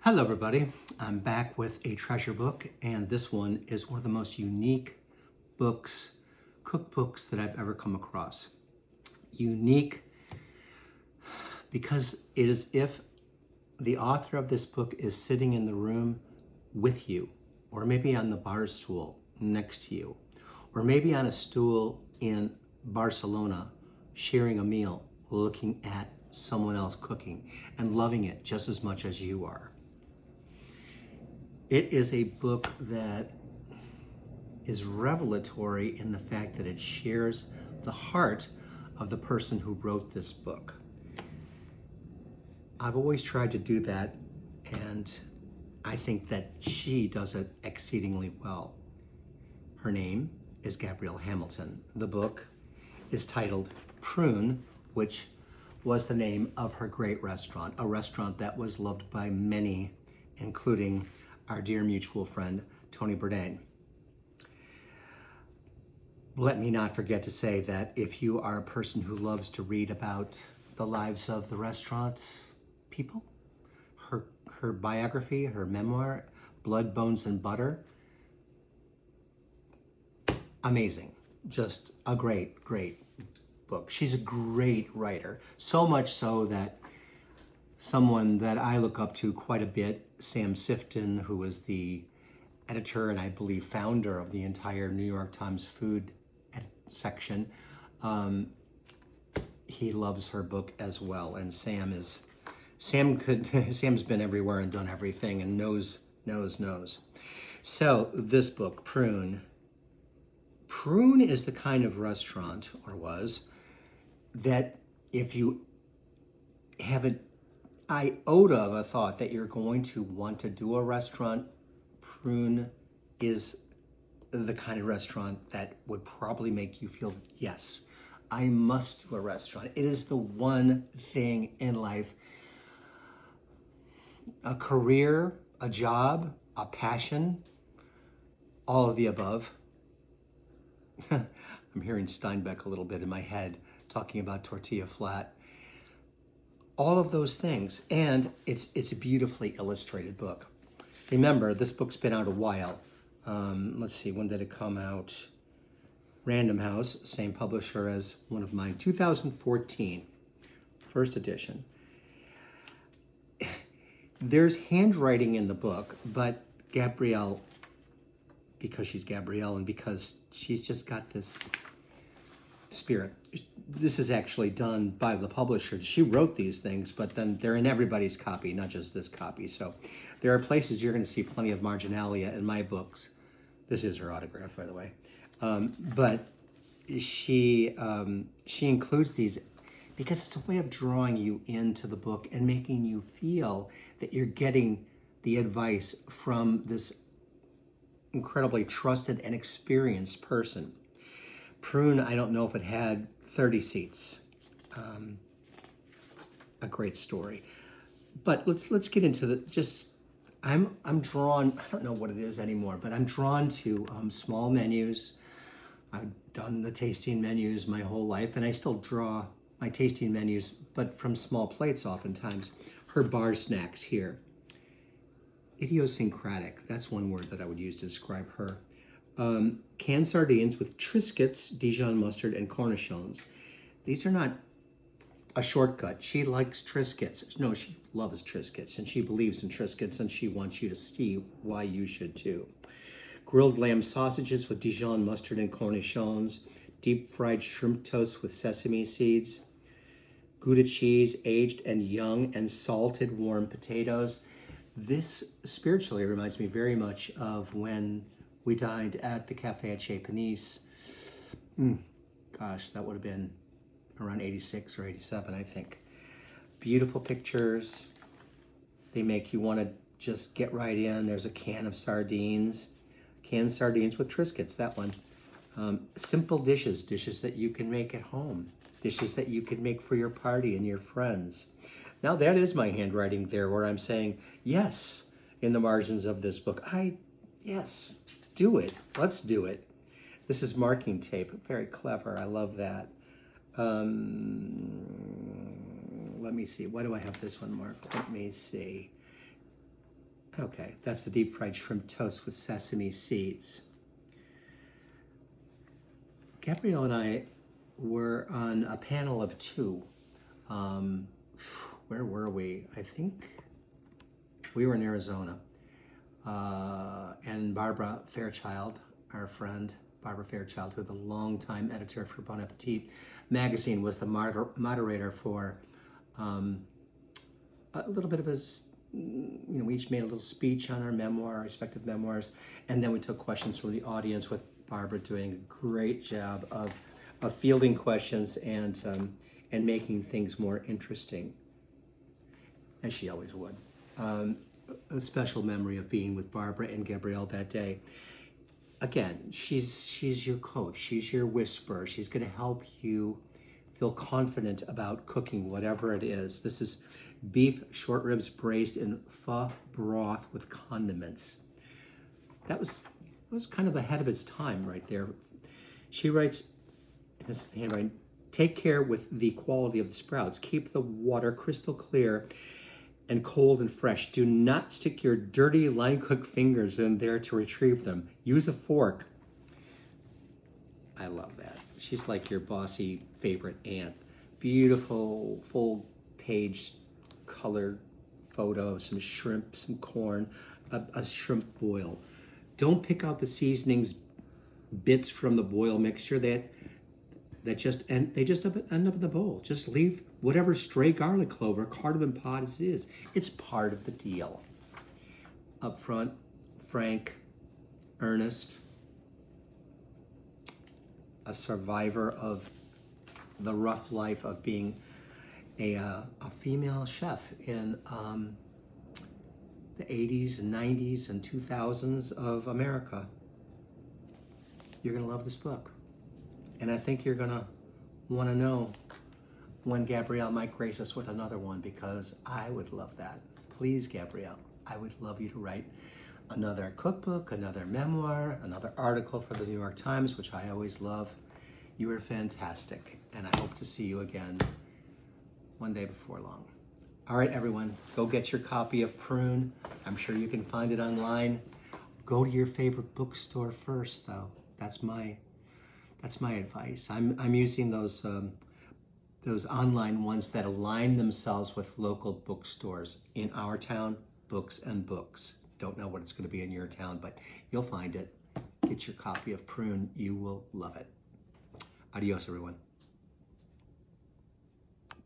Hello everybody, I'm back with a treasure book, and this one is one of the most unique books, cookbooks that I've ever come across. Unique because it is if the author of this book is sitting in the room with you, or maybe on the bar stool next to you, or maybe on a stool in Barcelona sharing a meal, looking at someone else cooking and loving it just as much as you are. It is a book that is revelatory in the fact that it shares the heart of the person who wrote this book. I've always tried to do that, and I think that she does it exceedingly well. Her name is Gabrielle Hamilton. The book is titled Prune, which was the name of her great restaurant, a restaurant that was loved by many, including our dear mutual friend, Tony Bourdain. Let me not forget to say that if you are a person who loves to read about the lives of the restaurant people, her biography, her memoir, Blood, Bones, and Butter, amazing. Just a great, great book. She's a great writer, so much so that someone that I look up to quite a bit, Sam Sifton, who was the editor and I believe founder of the entire New York Times food section, he loves her book as well. And Sam's been everywhere and done everything and knows. So this book, Prune is the kind of restaurant, or was, that if you have an iota of a thought that you're going to want to do a restaurant, Prune is the kind of restaurant that would probably make you feel, yes, I must do a restaurant. It is the one thing in life, a career, a job, a passion, all of the above. I'm hearing Steinbeck a little bit in my head talking about tortilla flat. All of those things, and it's a beautifully illustrated book. Remember, this book's been out a while. Let's see, when did it come out? Random House, same publisher as one of mine, 2014, first edition. There's handwriting in the book, but Gabrielle, because she's Gabrielle and because she's just got this spirit. This is actually done by the publisher. She wrote these things, but then they're in everybody's copy, not just this copy. So there are places you're going to see plenty of marginalia in my books. This is her autograph, by the way. But she includes these because it's a way of drawing you into the book and making you feel that you're getting the advice from this incredibly trusted and experienced person. Prune, I don't know if it had 30 seats. A great story. But let's get into the I'm drawn, I don't know what it is anymore, but I'm drawn to small menus. I've done the tasting menus my whole life, and I still draw my tasting menus, but from small plates oftentimes. Her bar snacks here. Idiosyncratic, that's one word that I would use to describe her. Canned sardines with Triscuits, Dijon mustard, and cornichons. These are not a shortcut. She likes Triscuits. No, she loves Triscuits, and she believes in Triscuits, and she wants you to see why you should too. Grilled lamb sausages with Dijon mustard and cornichons. Deep fried shrimp toast with sesame seeds. Gouda cheese, aged and young, and salted warm potatoes. This spiritually reminds me very much of when we dined at the Cafe at Chez Panisse. Gosh, that would have been around 86 or 87, I think. Beautiful pictures. They make you want to just get right in. There's a can of sardines. Canned sardines with Triscuits, that one. Simple dishes that you can make at home. Dishes that you can make for your party and your friends. Now that is my handwriting there, where I'm saying, yes, in the margins of this book. Yes, do it. Let's do it. This is marking tape. Very clever. I love that. Let me see. Why do I have this one marked? Let me see. Okay, that's the deep fried shrimp toast with sesame seeds. Gabrielle and I were on a panel of two. Where were we? I think we were in Arizona. And Barbara Fairchild, our friend, Barbara Fairchild, who the longtime editor for Bon Appetit magazine, was the moderator for a little bit of we each made a little speech on our memoir, respective memoirs, and then we took questions from the audience, with Barbara doing a great job of fielding questions and making things more interesting, as she always would. A special memory of being with Barbara and Gabrielle that day. Again, she's your coach. She's your whisperer. She's going to help you feel confident about cooking, whatever it is. This is beef short ribs braised in pho broth with condiments. That was kind of ahead of its time right there. She writes, this is handwriting, take care with the quality of the sprouts. Keep the water crystal clear and cold and fresh. Do not stick your dirty line cook fingers in there to retrieve them. Use a fork. I love that. She's like your bossy favorite aunt. Beautiful full page colored photo of some shrimp, some corn, a shrimp boil. Don't pick out the seasonings bits from the boil mixture they just end up in the bowl. Just leave whatever stray garlic clove or cardamom pods is. It's part of the deal. Up front, frank, earnest, a survivor of the rough life of being a female chef in the 80s and 90s and 2000s of America. You're gonna love this book. And I think you're gonna wanna know when Gabrielle might grace us with another one, because I would love that. Please, Gabrielle, I would love you to write another cookbook, another memoir, another article for the New York Times, which I always love. You are fantastic, and I hope to see you again one day before long. All right, everyone, go get your copy of Prune. I'm sure you can find it online. Go to your favorite bookstore first, though. That's my advice. I'm using those online ones that align themselves with local bookstores in our town. Books and Books. Don't know what it's going to be in your town, but you'll find it. Get your copy of Prune. You will love it. Adios, everyone.